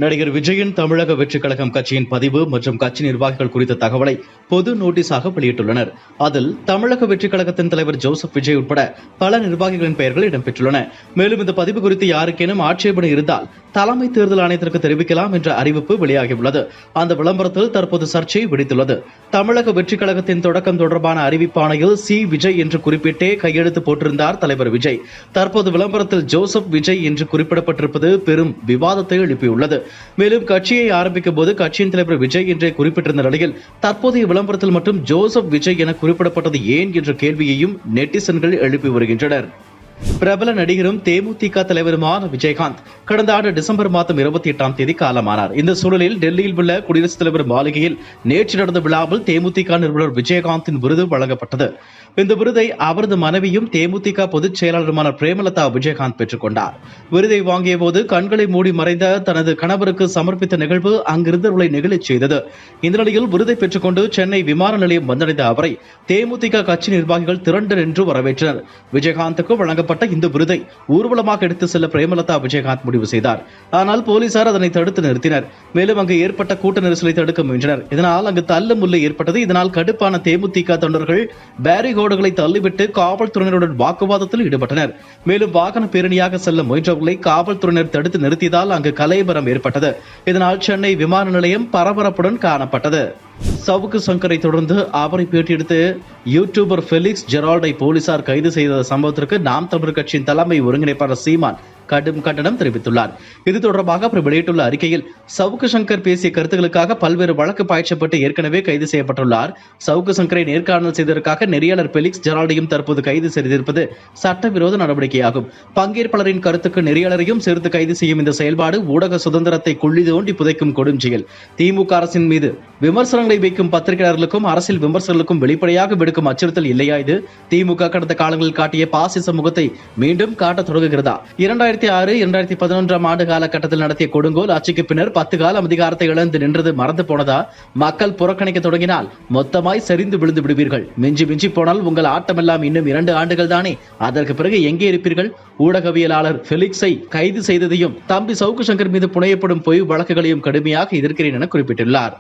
நடிகர் விஜயின் தமிழக வெற்றிக் கழகம் கட்சியின் பதிவு மற்றும் கட்சி நிர்வாகிகள் குறித்த தகவலை பொது நோட்டீஸாக வெளியிட்டுள்ளனர். அதில் தமிழக வெற்றிக் கழகத்தின் தலைவர் ஜோசப் விஜய் உட்பட பல நிர்வாகிகளின் பெயர்கள் இடம்பெற்றுள்ளன. மேலும் இந்த பதிவு குறித்து யாருக்கேனும் ஆட்சேபனை இருந்தால் தலைமை தேர்தல் ஆணையத்திற்கு தெரிவிக்கலாம் என்ற அறிவிப்பு வெளியாகியுள்ளது. அந்த விளம்பரத்தில் தற்போது சர்ச்சை வெடித்துள்ளது. தமிழக வெற்றிக் கழகத்தின் தொடக்கம் தொடர்பான அறிவிப்பாணையில் சி விஜய் என்று குறிப்பிட்டே கையெழுத்து போட்டிருந்தார் தலைவர் விஜய். தற்போது விளம்பரத்தில் ஜோசப் விஜய் என்று குறிப்பிடப்பட்டிருப்பது பெரும் விவாதத்தை எழுப்பியுள்ளது. மேலும் கட்சியை ஆரம்பிக்கும் போது கட்சியின் தலைவர் விஜய் என்றே குறிப்பிட்டிருந்த நிலையில் தற்போதைய விளம்பரத்தில் மட்டும் ஜோசப் விஜய் என குறிப்பிடப்பட்டது ஏன் என்ற கேள்வியையும் நெட்டிசன்கள் எழுப்பி வருகின்றனர். பிரபல நடிகரும் தேமுதிக தலைவருமான விஜயகாந்த் கடந்த ஆண்டு டிசம்பர் மாதம் 28ஆம் தேதி காலமானார். இந்த சூழலில் டெல்லியில் உள்ள குடியரசுத் தலைவர் மாளிகையில் நேற்று நடந்த விழாவில் தேமுதிக நிறுவனர் விஜயகாந்தின் விருது வழங்கப்பட்டது. இந்த விருதை அவரது மனைவியும் தேமுதிக பொதுச் செயலாளருமான பிரேமலதா விஜயகாந்த் பெற்றுக் கொண்டார். விருதை வாங்கிய போது கண்களை மூடி மறைந்த தனது கணவருக்கு சமர்ப்பித்த நிகழ்வு அங்கிருந்தவர்களை நெகிழச் செய்தது. இந்த நிலையில் விருதை பெற்றுக் கொண்டு சென்னை விமான நிலையம் வந்தடைந்த அவரை தேமுதிக கட்சி நிர்வாகிகள் திரண்டு நின்று வரவேற்றனர். விஜயகாந்துக்கு வழங்கப்பட்ட இந்த விருதை ஊர்வலமாக எடுத்து செல்ல பிரேமலதா விஜயகாந்த் முடிவு செய்தார். ஆனால் போலீசார் அதனை தடுத்து நிறுத்தினர். மேலும் அங்கு ஏற்பட்ட கூட்ட நெரிசலை தடுக்க முயன்றனர். இதனால் அங்கு தள்ளுமுள்ளு ஏற்பட்டது. இதனால் கடுப்பான தேமுதிக தொண்டர்கள் பேரிகோடுகளை தள்ளிவிட்டு காவல்துறையினருடன் வாக்குவாதத்தில் ஈடுபட்டனர். மேலும் வாகன பேரணியாக செல்ல முயன்றவர்களை காவல்துறையினர் தடுத்து நிறுத்தியதால் அங்கு கலவரம் ஏற்பட்டது. இதனால் சென்னை விமான நிலையம் பரபரப்புடன் காணப்பட்டது. சவுக்கு சங்கரை தொடர்ந்து அவரை பேட்டியெடுத்த யூடியூபர் ஃபெலிக்ஸ் ஜெரால்டை போலீசார் கைது செய்த சம்பவத்திற்கு நாம் தமிழர் கட்சியின் தலைமை ஒருங்கிணைப்பாளர் சீமான் கடும் கண்டனம் தெரிவித்துள்ளார். இது தொடர்பாக அவர் வெளியிட்டுள்ள அறிக்கையில் சவுக்கு சங்கர் பேசிய கருத்துக்களுக்காக பல்வேறு வழக்கு பாய்ச்சப்பட்டு ஏற்கனவே கைது செய்யப்பட்டுள்ளார். சவுக்கு சங்கரை நேர்காணல் செய்ததற்காக நெறியாளர் ஃபெலிக்ஸ் ஜெரால்டையும் தற்போது கைது செய்திருப்பது சட்டவிரோத நடவடிக்கையாகும். பங்கேற்பாளரின் கருத்துக்கு நெறியாளரையும் சேர்த்து கைது செய்யும் இந்த செயல்பாடு ஊடக சுதந்திரத்தை குழி தோண்டி புதைக்கும் கொடுஞ்செயல். திமுக அரசின் மீது விமர்சனங்களை வைக்கும் பத்திரிகையாளர்களுக்கும் அரசியல் விமர்சகர்களுக்கும் வெளிப்படையாக விடுக்கும் அச்சுறுத்தல் இல்லையா இது? திமுக கடந்த காலங்களில் காட்டிய பாசிச முகத்தை மீண்டும் காட்ட தொடங்குகிறதா? 2006-2011 ஆண்டு காலகட்டத்தில் நடத்திய கொடுங்கோல் ஆட்சிக்கு பின்னர் 10 காலம் அதிகாரத்தை இழந்து நின்றது மறந்து போனதா? மக்கள் புறக்கணிக்க தொடங்கினால் மொத்தமாய் சரிந்து விழுந்து விடுவீர்கள். மிஞ்சி போனால் உங்கள் ஆட்டமெல்லாம் இன்னும் 2 ஆண்டுகள் தானே. அதற்கு பிறகு எங்கே இருப்பீர்கள்? ஊடகவியலாளர் ஃபெலிக்ஸை கைது செய்ததையும் தம்பி சவுக்கு சங்கர் மீது புனையப்படும் பொய் வழக்குகளையும் கடுமையாக எதிர்க்கிறேன் என குறிப்பிட்டுள்ளார்.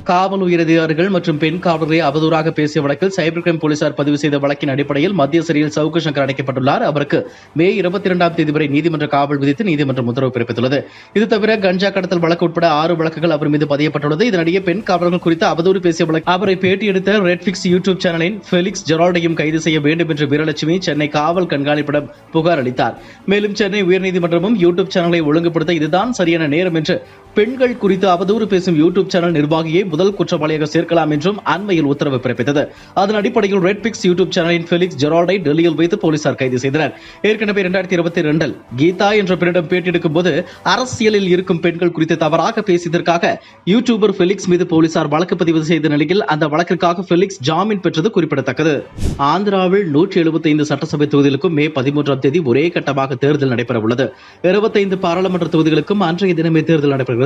காவல் உயரதிகாரிகள் மற்றும் பெண் காவலரை அவதூறாக பேசிய வழக்கில் சைபர் கிரைம் போலீசார் பதிவு செய்த வழக்கின் அடிப்படையில் மத்திய சிறையில் சவுக்கு சங்கர் அடைக்கப்பட்டுள்ளார். அவருக்கு மே 22ஆம் தேதி வரை நீதிமன்ற காவல் விதித்து நீதிமன்றம் உத்தரவு பிறப்பித்துள்ளது. இது தவிர கஞ்சா கடத்தல் வழக்கு உட்பட 6 வழக்குகள் அவர் மீது பதியப்பட்டுள்ளது. இதனிடையே பெண் காவலர்கள் குறித்து அவதூறு பேசிய வழக்கு அவரை பேட்டியெடுத்த ரெட்பிக்ஸ் யூடியூப் சேனலின் ஃபெலிக்ஸ் ஜெரால்டையும் கைது செய்ய வேண்டும் என்று வீரலட்சுமி சென்னை காவல் கண்காணிப்பிடம் புகார் அளித்தார். மேலும் சென்னை உயர்நீதிமன்றமும் யூடியூப் சேனலை ஒழுங்குபடுத்த இதுதான் சரியான நேரம் என்று பெண்கள் குறித்து அவதூறு பேசும் யூடியூப் சேனல் நிர்வாகியை முதல் குற்றவாளியாக சேர்க்கலாம் என்றும் அண்மையில் உத்தரவு பிறப்பித்தது. அதன் அடிப்படையில் ரெட்பிக்ஸ் யூடியூப் சேனலின் ஃபெலிக்ஸ் ஜெரால்டை டெல்லியில் வைத்து போலீசார் கைது செய்தனர். ஏற்கனவே 2022 கீதா என்ற பெண்ணிடம் பேட்டியெடுக்கும் போது அரசியலில் இருக்கும் பெண்கள் குறித்து தவறாக பேசியதற்காக யூடியூபர் ஃபெலிக்ஸ் மீது போலீசார் வழக்கு பதிவு செய்த நிலையில் அந்த வழக்கிற்காக ஃபெலிக்ஸ் ஜாமீன் பெற்றது குறிப்பிடத்தக்கது. ஆந்திராவில் 175 சட்டசபை தொகுதிகளுக்கும் மே 13ஆம் தேதி ஒரே கட்டமாக தேர்தல் நடைபெற உள்ளது. 25 பாராளுமன்ற தொகுதிகளுக்கும் அன்றைய தினமே தேர்தல் நடைபெறுகிறது.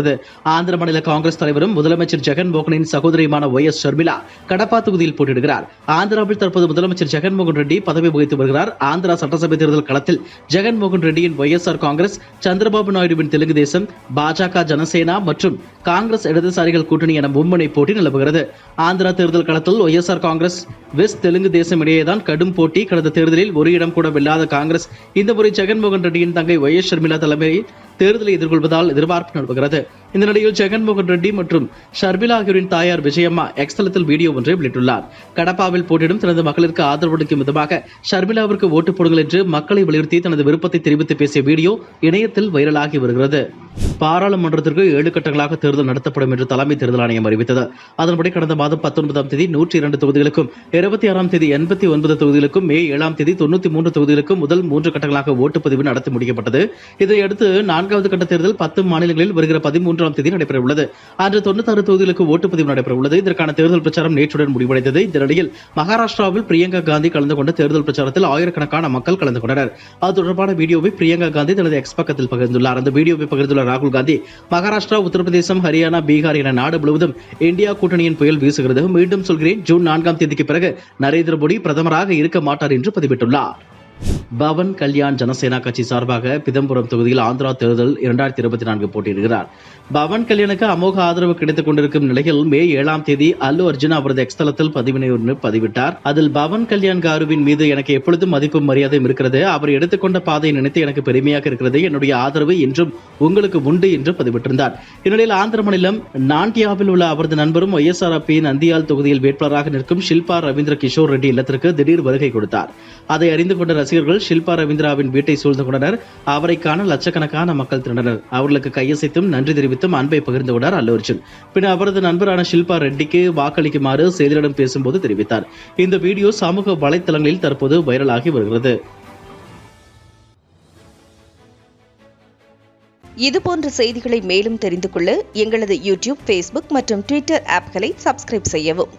ஆந்திர மாநில காங்கிரஸ் தலைவரும் முதலமைச்சர் ஜெகன்மோகனின் சகோதரியுமான ஒய்.எஸ். ஷர்மிளா கடப்பா தொகுதியில் போட்டியிடுகிறார். ஆந்திராவில் தற்போது முதலமைச்சர் ஜெகன்மோகன் ரெட்டி பதவி வகித்து வருகிறார். ஆந்திரா சட்டசபை தேர்தல் களத்தில் ஜெகன்மோகன் ரெட்டியின் ஒய்.எஸ்.ஆர். காங்கிரஸ், சந்திரபாபு நாயுடுவின் தெலுங்கு தேசம், பாஜக, ஜனசேனா மற்றும் காங்கிரஸ் இடதுசாரிகள் கூட்டணி என மும்முனை போட்டி நிலவுகிறது. ஆந்திரா தேர்தல் களத்தில் ஒய்.எஸ்.ஆர். காங்கிரஸ், வெஸ்ட் தெலுங்கு தேசம் இடையேதான் கடும் போட்டி. கடந்த தேர்தலில் ஒரு இடம் கூட வெல்லாத காங்கிரஸ் இந்த முறை ஜெகன்மோகன் ரெட்டியின் தங்கை ஒய்.எஸ். ஷர்மிளா தலைமையில் தேர்தலை எதிர்கொள்வதால் எதிர்பார்ப்பு நிலவுகிறது. இந்த நிலையில் ஜெகன்மோகன் ரெட்டி மற்றும் ஷர்மிளா ஆகியோரின் தாயார் விஜயம்மா எக்ஸ் தளத்தில் வீடியோ ஒன்றை வெளியிட்டுள்ளார். கடப்பாவில் போட்டியிடும் தனது மகளிருக்கு ஆதரவு அளிக்கும் விதமாக ஷர்மிளாவிற்கு ஓட்டு போடுங்கள் என்று மக்களை வலியுறுத்தி தனது விருப்பத்தை தெரிவித்து பேசிய வீடியோ இணையத்தில் வைரலாகி வருகிறது. பாராளுமன்றத்திற்கு 7 கட்டங்களாக தேர்தல் நடத்தப்படும் என்று தலைமை தேர்தல் ஆணையம் அறிவித்தது. அதன்படி கடந்த மாதம் 19ஆம் தேதி 102 தொகுதிகளுக்கும், 26ஆம் தேதி 89 தொகுதிகளுக்கும், மே 7ஆம் தேதி 93 தொகுதிகளுக்கும் முதல் 3 கட்டங்களாக ஓட்டுப்பதிவு நடத்தி முடிக்கப்பட்டது. இதையடுத்து 4வது கட்ட தேர்தல் 10 மாநிலங்களில் வருகிற 13ஆம் தேதி நடைபெற உள்ளது. அன்று 96 தொகுதிகளுக்கு ஓட்டுப்பதிவு நடைபெற உள்ளது. இதற்கான தேர்தல் பிரச்சாரம் நேற்றுடன் முடிவடைந்தது. இந்த நிலையில் மகாராஷ்டிராவில் பிரியங்கா காந்தி கலந்து கொண்ட தேர்தல் பிரச்சாரத்தில் ஆயிரக்கணக்கான மக்கள் கலந்து கொண்டனர். அது தொடர்பான வீடியோவை பிரியங்கா காந்தி தனது எக்ஸ் பக்கத்தில் பகிர்ந்துள்ளார். அந்த வீடியோவை பகிர்ந்துள்ள ராகுல் காந்தி, மகாராஷ்டிரா, உத்தரப்பிரதேசம், ஹரியானா, பீகார் என நாடு முழுவதும் இந்தியா கூட்டணியின் புயல் வீசுகிறது. மீண்டும் சொல்கிறேன், ஜூன் 4ஆம் தேதிக்கு பிறகு நரேந்திர மோடி பிரதமராக இருக்க மாட்டார் என்று பதிவிட்டுள்ளார். பவன் கல்யாண் ஜனசேனா கட்சி சார்பாக பிதம்பரம் தொகுதியில் ஆந்திரா தேர்தல் 2024 போட்டியிடுகிறார். பவன் கல்யாணுக்கு அமோக ஆதரவு கிடைத்துக் கொண்டிருக்கும் நிலையில் மே 7ஆம் தேதி அல்லு அர்ஜுன் அவரது எக்ஸ் தளத்தில் பதிவினை ஒன்று பதிவிட்டார். அதில் பவன் கல்யாண் காருவின் மீது எனக்கு எப்பொழுதும் மதிப்பும் மரியாதையும் இருக்கிறது. அவர் எடுத்துக்கொண்ட பாதையை நினைத்து எனக்கு பெருமையாக இருக்கிறது. என்னுடைய ஆதரவு என்றும் உங்களுக்கு உண்டு என்று பதிவிட்டிருந்தார். இந்நிலையில் ஆந்திர மாநிலம் நாண்டியாவில் உள்ள அவரது நண்பரும் ஒய்எஸ்ஆர்பி நந்தியால் தொகுதியில் வேட்பாளராக நிற்கும் ஷில்பா ரவீந்திர கிஷோர் ரெட்டி இல்லத்திற்கு திடீர் வருகை கொடுத்தார். அதை அறிந்து கொண்ட ரசிகர்கள் ஷில்பா ரவீந்திராவின் வீட்டை சூழ்ந்து கொண்டனர். அவரை காண லட்சக்கணக்கான மக்கள் திரண்டனர். அவர்களுக்கு கையசைத்தும் நன்றி தெரிவித்தும் அன்பை பகிர்ந்து கொண்டார் அல்லு அர்ஜுன். பின் அவரது நண்பரான ஷில்பா ரெட்டிக்கு வாக்களிக்குமாறு செய்தியாளரிடம் பேசும்போது தெரிவித்தார். இந்த வீடியோ சமூக வலைதளங்களில் தற்போது வைரலாகி வருகிறது. இதுபோன்ற செய்திகளை மேலும் தெரிந்து கொள்ள எங்களது யூடியூப், ஃபேஸ்புக் மற்றும் ட்விட்டர் ஆப்களை சப்ஸ்கிரைப் செய்யவும்.